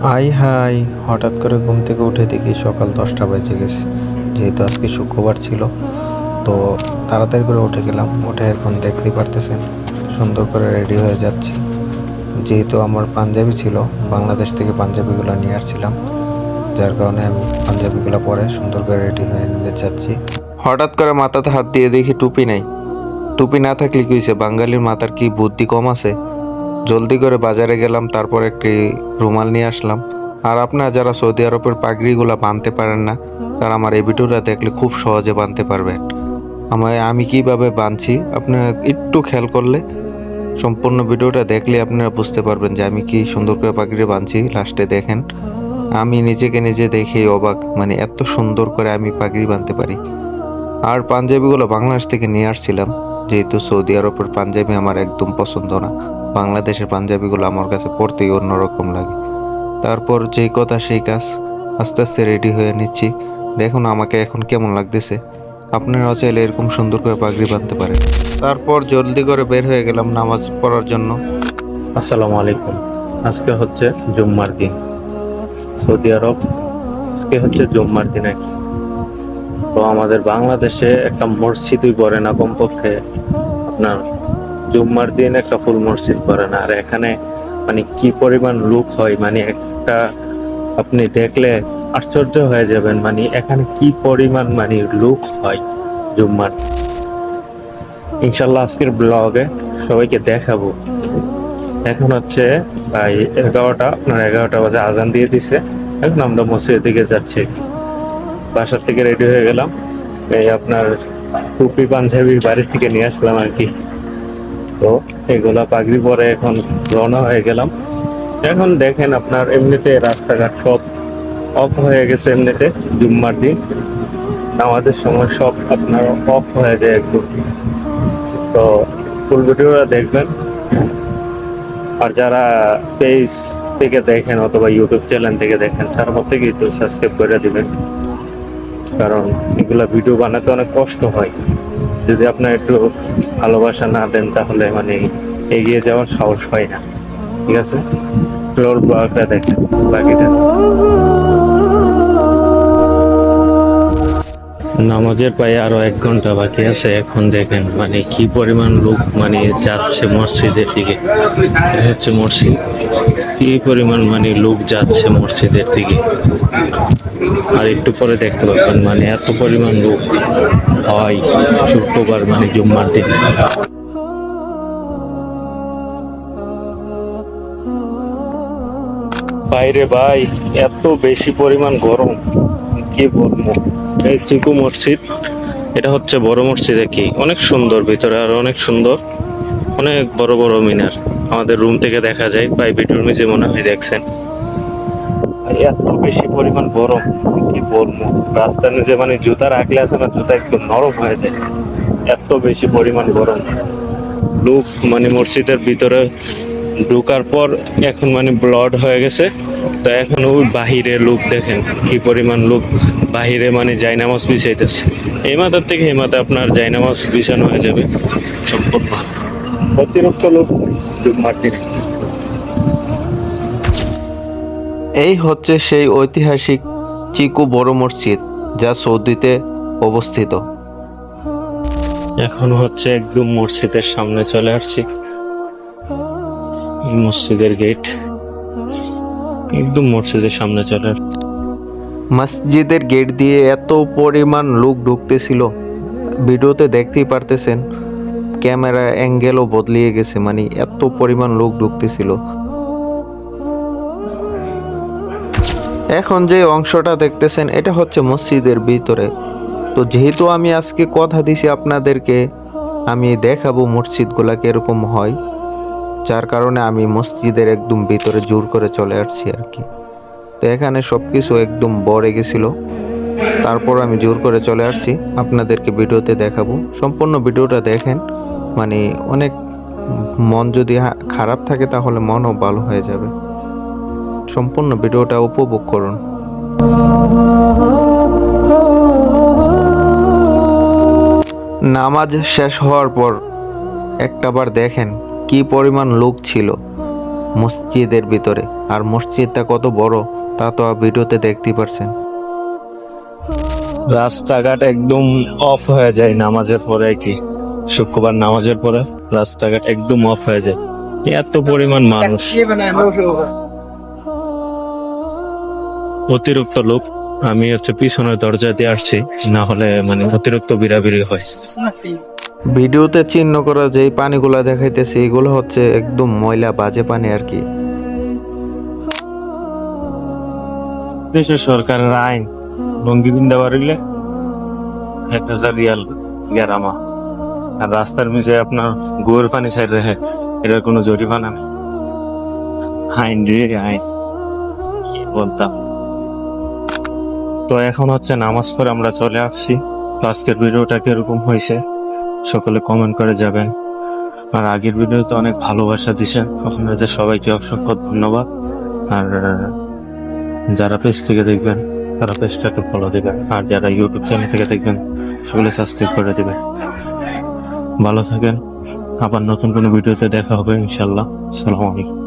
High হঠাৎ করে ঘুম থেকে উঠে দেখি সকাল 10টা বেজে গেছে। যেহেতু আজকে শুক্রবার ছিল, তো তাড়াতাড়ি করে উঠে গেলাম। উঠে এখন দেখতেই পারতেছেন সুন্দর করে রেডি হয়ে যাচ্ছি। যেহেতু আমার পাঞ্জাবি ছিল, বাংলাদেশ থেকে পাঞ্জাবিগুলো নিয়ে আসছিলাম, যার কারণে আমি পাঞ্জাবিগুলো পরে সুন্দর করে রেডি হয়ে নিয়ে যাচ্ছি। হঠাৎ করে মাথাতে হাত দিয়ে দেখি টুপি নাই। টুপি না থাকলে কি হয়েছে, বাঙালির মাথার কি বুদ্ধি কম আছে? জলদি করে বাজারে গেলাম, তারপর একটি রুমাল নিয়ে আসলাম। আর আপনারা যারা সৌদি আরবের পাগড়িগুলা বাঁধতে পারেন না, তারা আমার এই ভিডিওটা দেখলে খুব সহজে বাঁধতে পারবেন। আমি কিভাবে বাঁধছি আপনারা একটু খেয়াল করলে, সম্পূর্ণ ভিডিওটা দেখলে আপনারা বুঝতে পারবেন যে আমি কি সুন্দর করে পাগড়ি বাঁধছি। লাস্টে দেখেন, আমি নিজেকে নিজে দেখেই অবাক, মানে এত সুন্দর করে আমি পাগড়ি বাঁধতে পারি। আর পাঞ্জাবিগুলো বাংলাদেশ থেকে নিয়ে আসছিলাম, যেহেতু সৌদি আরবের পাঞ্জাবি আমার একদম পছন্দ না। বাংলাদেশের পাঞ্জাবিগুলো আমার কাছে পড়তেই অন্যরকম লাগে। তারপর যেই কথা সেই কাজ, আস্তে আস্তে রেডি হয়ে নিচ্ছি। দেখুন আমাকে এখন কেমন লাগতেছে। আপনারাও চাইলে এরকম সুন্দর করে পাগড়ি বাঁধতে পারেন। তারপর জলদি করে বের হয়ে গেলাম নামাজ পড়ার জন্য। আসসালামু আলাইকুম। আজকে হচ্ছে জুম্মার দিন। সৌদি আরব আজকে হচ্ছে জুম্মার দিন আর কি। তো আমাদের বাংলাদেশে একটা মসজিদই করে না, কমপক্ষে আপনার জুম্মার দিন একটা ফুল মসজিদ করে না। আর এখানে মানে কি পরিমাণ লোক হয়, মানে একটা আপনি দেখলে আশ্চর্য হয়ে যাবেন, মানে এখানে কি পরিমাণ মানে লোক হয় জুম্মার। ইনশাল্লাহ আজকের ব্লগে সবাইকে দেখাবো। এখন হচ্ছে প্রায় 11টা, আপনার 11টা বাজে আজান দিয়ে দিছে। এখন আমরা মসজিদের দিকে যাচ্ছি। বাসার থেকে রেডি হয়ে গেলাম, এই আপনার টুপি পাঞ্জাবি বাড়ির থেকে নিয়ে আসলাম আর কি। তো এগুলা পাগড়ি পরে এখন রওনা হয়ে গেলাম। এখন দেখেন আপনার এমনিতে রাস্তাঘাট সব অফ হয়ে গেছে। এমনিতে জুম্মার দিন আমাদের সময় সব আপনার অফ হয়ে যায় একদম। তো ফুল ভিডিওটা দেখবেন। আর যারা পেজ থেকে দেখেন অথবা ইউটিউব চ্যানেল থেকে দেখেন, তার মধ্যে একটু সাবস্ক্রাইব করে দিবেন, কারণ এগুলা ভিডিও বানাতে অনেক কষ্ট হয়। যদি আপনার একটু ভালোবাসা না দেন, তাহলে মানে এগিয়ে যাওয়ার সাহস হয় না। ঠিক আছে, ফ্লোর ব্লগটা দেখেন বাকিটা। নামাজের প্রায় আরো 1 ঘন্টা বাকি আছে। এখন দেখেন মানে কি পরিমাণ লোক মানে যাচ্ছে মসজিদের দিকে। এটা হচ্ছে মসজিদ, কি পরিমাণ মানে লোক যাচ্ছে মসজিদের দিকে। আর একটু পরে দেখতে পাবেন মানে এত পরিমাণ লোক হয় শুক্রবার মানে জুম্মার দিন। বাইরে ভাই এত বেশি পরিমাণ গরম, কি বলবো। এই চিকু মসজিদ, এটা হচ্ছে বড় মসজিদ কি, অনেক সুন্দর, ভিতরে আর অনেক সুন্দর, অনেক বড় বড় মিনার আমাদের রুম থেকে দেখা যায়। প্রায় ভিডিওর নিচে মনে হয় দেখছেন। এত বেশি পরিমাণ গরম, কি বলবো। রাস্তার নিচে মানে জুতা রাখলে আছে না, জুতা একদম নরম হয়ে যায়, এত বেশি পরিমাণ গরম। লোক মানে মসজিদের ভিতরে ঢোকার পর এখন মানে ব্লড হয়ে গেছে। তো এখন ওই বাহিরে লোক দেখেন কি পরিমাণ লোক বাহিরে মানে জায়নামাজ বিছাইতেছে। এই মাথার থেকে এই মাথা আপনার জায়নামাজ বিছানো হয়ে যাবে সম্পূর্ণ। অতিরিক্ত লোক মাটির। এই হচ্ছে সেই ঐতিহাসিক চিকু বড় মসজিদ, যা সৌদিতে অবস্থিত। এখন হচ্ছে একদম মসজিদের সামনে চলে আসছি। এই মসজিদের গেট, একদম মসজিদের সামনে চলে আসছি। মসজিদের গেট দিয়ে এত পরিমাণ লোক ঢুকতেছিল, ভিডিওতে দেখতেই পারতেছেন। ক্যামেরা অ্যাঙ্গেলও বদলিয়ে গেছে, মানে এত পরিমাণ লোক ঢুকতেছিল। এখন যে অংশটা দেখতেছেন, এটা হচ্ছে মসজিদের ভিতরে। তো যেহেতু আমি আজকে কথা দিছি আপনাদেরকে, আমি দেখাবো মসজিদগুলা কিরকম হয়, যার কারণে আমি মসজিদের একদম ভিতরে জোর করে চলে আসছি আর কি। তো এখানে সবকিছু একদম ভরে গেছিল, তারপর আমি জোর করে চলে আসছি। আপনাদেরকে ভিডিওতে দেখাবো, সম্পূর্ণ ভিডিওটা দেখেন। মানে অনেক, মন যদি খারাপ থাকে তাহলে মনও ভালো হয়ে যাবে। সম্পূর্ণ ভিডিওটা উপভোগ করুন। নামাজ শেষ হওয়ার পর একটাবার দেখেন কি পরিমাণ লোক ছিল। মসজিদের ভিতরে। আর মসজিদটা কত বড় তা তো ভিডিওতে দেখতেই পারছেন। রাস্তাঘাট একদম অফ হয়ে যায় নামাজের পরে, কি শুক্রবার নামাজের পরে রাস্তাঘাট একদম অফ হয়ে যায়, এত পরিমাণ মানুষ, অতিরিক্ত লোক। আমি হচ্ছে পিছনের দরজা দিয়ে আসছি, না হলে মানে অতিরিক্ত ভিড়াভিড়ি হয়। ভিডিওতে চিহ্ন করা যেই পানিগুলা দেখাইতেছে এগুলো হচ্ছে একদম ময়লা বাজে পানি আর কি। দেশের সরকারের আইন, লঙ্গি বিন্দা পারিলে 1,000 রিয়াল গেরামা, আর রাস্তার নিচে আপনার গোয়ের পানি সাইড রেখে এটার কোনো জরিমানা নেই। আইন রে আইন, কি বলতাম। তো এখন হচ্ছে নামাজ পড়ে আমরা চলে আসছি। তো আজকের ভিডিওটা কিরকম হয়েছে সকলে কমেন্ট করে যাবেন। আর আগের ভিডিওতে অনেক ভালোবাসা দিছেন, আপনাদের সবাইকে অসংখ্য ধন্যবাদ। আর যারা পেজ থেকে দেখবেন তারা পেজটাকে ফলো দিবেন, আর যারা ইউটিউব চ্যানেল থেকে দেখবেন সকলে সাবস্ক্রাইব করে দিবেন। ভালো থাকেন, আবার নতুন কোনো ভিডিওতে দেখা হবে ইনশাল্লাহ। আসসালামু আলাইকুম।